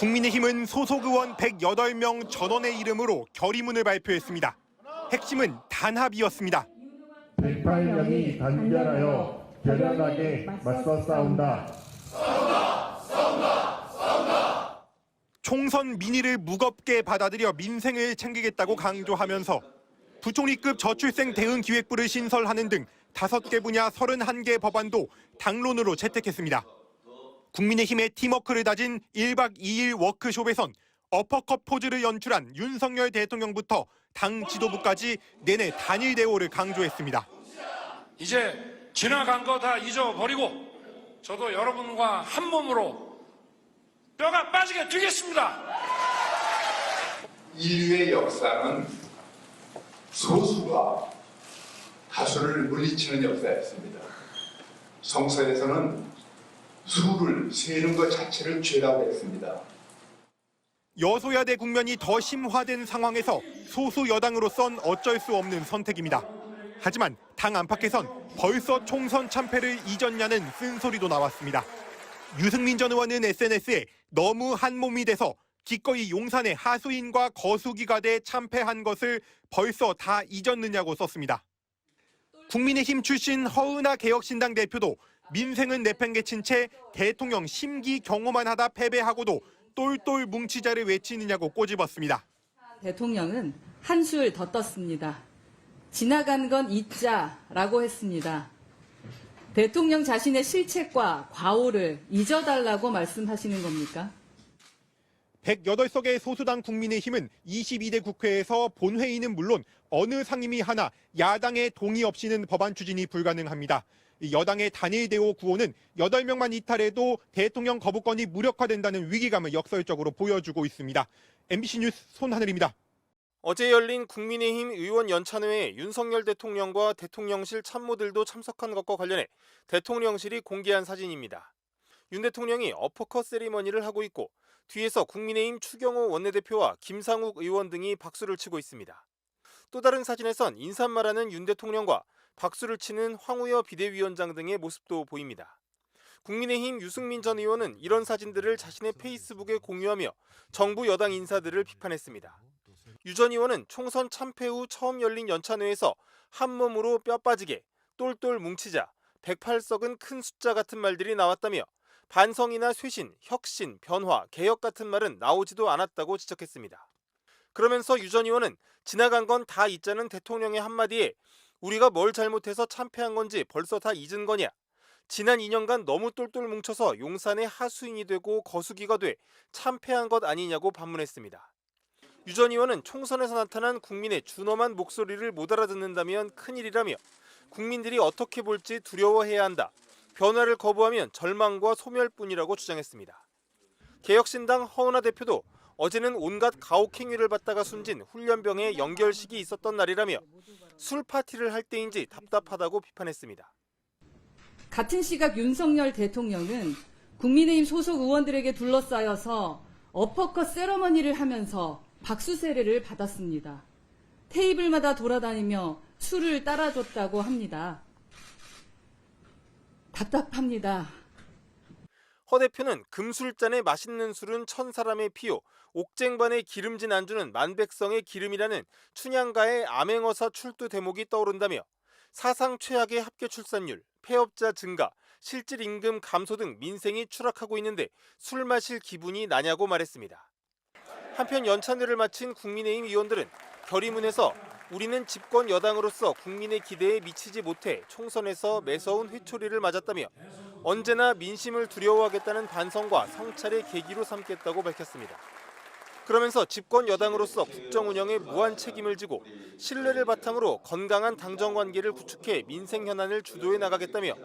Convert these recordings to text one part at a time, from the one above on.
국민의힘은 소속 의원 108명 전원의 이름으로 결의문을 발표했습니다. 핵심은 단합이었습니다. 108명이 단결하여 결연하게 맞서 싸운다. 총선 민의를 무겁게 받아들여 민생을 챙기겠다고 강조하면서 부총리급 저출생 대응 기획부를 신설하는 등 5개 분야 31개 법안도 당론으로 채택했습니다. 국민의힘의 팀워크를 다진 1박 2일 워크숍에선 어퍼컷 포즈를 연출한 윤석열 대통령부터 당 지도부까지 내내 단일 대우를 강조했습니다. 이제 지나간 거 다 잊어버리고 저도 여러분과 한 몸으로 뼈가 빠지게 되겠습니다. 인류의 역사는 소수가 다수를 물리치는 역사였습니다. 성서에서는 수를 세는 것 자체를 죄라고 했습니다. 여소야대 국면이 더 심화된 상황에서 소수 여당으로선 어쩔 수 없는 선택입니다. 하지만 당 안팎에선 벌써 총선 참패를 잊었냐는 쓴소리도 나왔습니다. 유승민 전 의원은 SNS에 너무 한 몸이 돼서 기꺼이 용산의 하수인과 거수기가 돼 참패한 것을 벌써 다 잊었느냐고 썼습니다. 국민의힘 출신 허은하 개혁신당 대표도 민생은 내팽개친 채 대통령 심기 경호만 하다 패배하고도 똘똘 뭉치자를 외치느냐고 꼬집었습니다. 대통령은 한술 더 떴습니다. 지나간 건 잊자라고 했습니다. 대통령 자신의 실책과 과오를 잊어달라고 말씀하시는 겁니까? 108석의 소수당 국민의힘은 22대 국회에서 본회의는 물론 어느 상임위 하나 야당의 동의 없이는 법안 추진이 불가능합니다. 여당의 단일 대오 구호는 8명만 이탈해도 대통령 거부권이 무력화된다는 위기감을 역설적으로 보여주고 있습니다. MBC 뉴스 손하늘입니다. 어제 열린 국민의힘 의원 연찬회에 윤석열 대통령과 대통령실 참모들도 참석한 것과 관련해 대통령실이 공개한 사진입니다. 윤 대통령이 어퍼컷 세리머니를 하고 있고 뒤에서 국민의힘 추경호 원내대표와 김상욱 의원 등이 박수를 치고 있습니다. 또 다른 사진에선 인사말하는 윤 대통령과 박수를 치는 황우여 비대위원장 등의 모습도 보입니다. 국민의힘 유승민 전 의원은 이런 사진들을 자신의 페이스북에 공유하며 정부 여당 인사들을 비판했습니다. 유 전 의원은 총선 참패 후 처음 열린 연찬회에서 한 몸으로 뼈 빠지게, 똘똘 뭉치자, 108석은 큰 숫자 같은 말들이 나왔다며 반성이나 쇄신, 혁신, 변화, 개혁 같은 말은 나오지도 않았다고 지적했습니다. 그러면서 유 전 의원은 지나간 건 다 잊자는 대통령의 한마디에 우리가 뭘 잘못해서 참패한 건지 벌써 다 잊은 거냐? 지난 2년간 너무 똘똘 뭉쳐서 용산의 하수인이 되고 거수기가 돼 참패한 것 아니냐고 반문했습니다. 유 전 의원은 총선에서 나타난 국민의 준엄한 목소리를 못 알아듣는다면 큰일이라며 국민들이 어떻게 볼지 두려워해야 한다. 변화를 거부하면 절망과 소멸뿐이라고 주장했습니다. 개혁신당 허은하 대표도 어제는 온갖 가혹행위를 받다가 숨진 훈련병의 연결식이 있었던 날이라며 술 파티를 할 때인지 답답하다고 비판했습니다. 같은 시각 윤석열 대통령은 국민의힘 소속 의원들에게 둘러싸여서 어퍼컷 세러머니를 하면서 박수 세례를 받았습니다. 테이블마다 돌아다니며 술을 따라줬다고 합니다. 답답합니다. 허 대표는 금술잔에 맛있는 술은 천사람의 피요, 옥쟁반에 기름진 안주는 만백성의 기름이라는 춘향가의 암행어사 출두 대목이 떠오른다며 사상 최악의 합계 출산율, 폐업자 증가, 실질 임금 감소 등 민생이 추락하고 있는데 술 마실 기분이 나냐고 말했습니다. 한편 연찬회를 마친 국민의힘 의원들은 결의문에서 우리는 집권 여당으로서 국민의 기대에 미치지 못해 총선에서 매서운 회초리를 맞았다며 언제나 민심을 두려워하겠다는 반성과 성찰의 계기로 삼겠다고 밝혔습니다. 그러면서 집권 여당으로서 국정 운영에 무한 책임을 지고 신뢰를 바탕으로 건강한 당정 관계를 구축해 민생 현안을 주도해 나가겠다며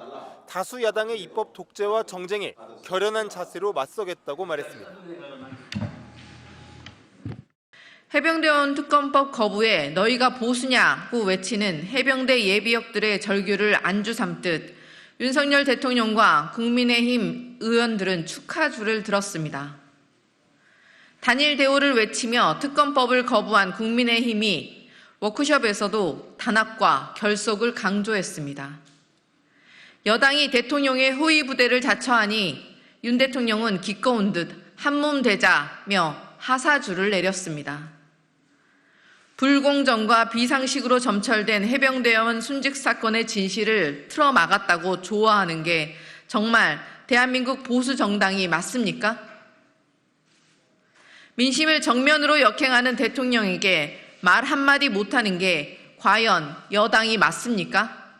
다수 야당의 입법 독재와 정쟁에 결연한 자세로 맞서겠다고 말했습니다. 해병대원 특검법 거부에 너희가 보수냐고 외치는 해병대 예비역들의 절규를 안주 삼듯 윤석열 대통령과 국민의힘 의원들은 축하주를 들었습니다. 단일 대우를 외치며 특검법을 거부한 국민의힘이 워크숍에서도 단합과 결속을 강조했습니다. 여당이 대통령의 호위 부대를 자처하니 윤 대통령은 기꺼운 듯 한몸 되자며 하사주를 내렸습니다. 불공정과 비상식으로 점철된 해병대원 순직 사건의 진실을 틀어막았다고 좋아하는 게 정말 대한민국 보수 정당이 맞습니까? 민심을 정면으로 역행하는 대통령에게 말 한마디 못하는 게 과연 여당이 맞습니까?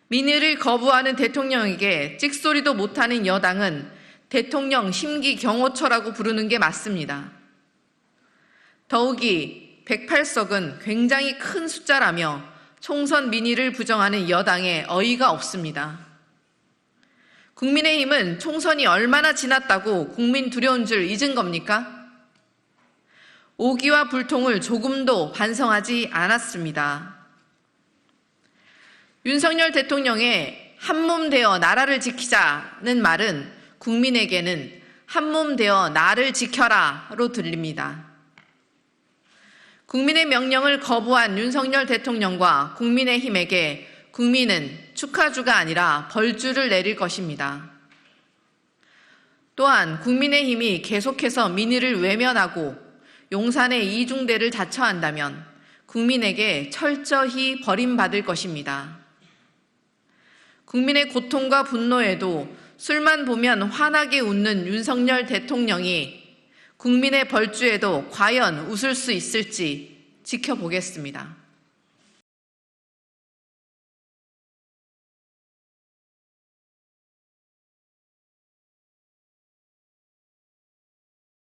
민의를 거부하는 대통령에게 찍소리도 못하는 여당은 대통령 심기경호처라고 부르는 게 맞습니다. 더욱이 108석은 굉장히 큰 숫자라며 총선 민의를 부정하는 여당에 어이가 없습니다. 국민의힘은 총선이 얼마나 지났다고 국민 두려운 줄 잊은 겁니까? 오기와 불통을 조금도 반성하지 않았습니다. 윤석열 대통령의 한몸 되어 나라를 지키자는 말은 국민에게는 한몸 되어 나를 지켜라로 들립니다. 국민의 명령을 거부한 윤석열 대통령과 국민의힘에게 국민은 축하주가 아니라 벌주를 내릴 것입니다. 또한 국민의힘이 계속해서 민의를 외면하고 용산의 이중대를 자처한다면 국민에게 철저히 버림받을 것입니다. 국민의 고통과 분노에도 술만 보면 환하게 웃는 윤석열 대통령이 국민의 벌주에도 과연 웃을 수 있을지 지켜보겠습니다.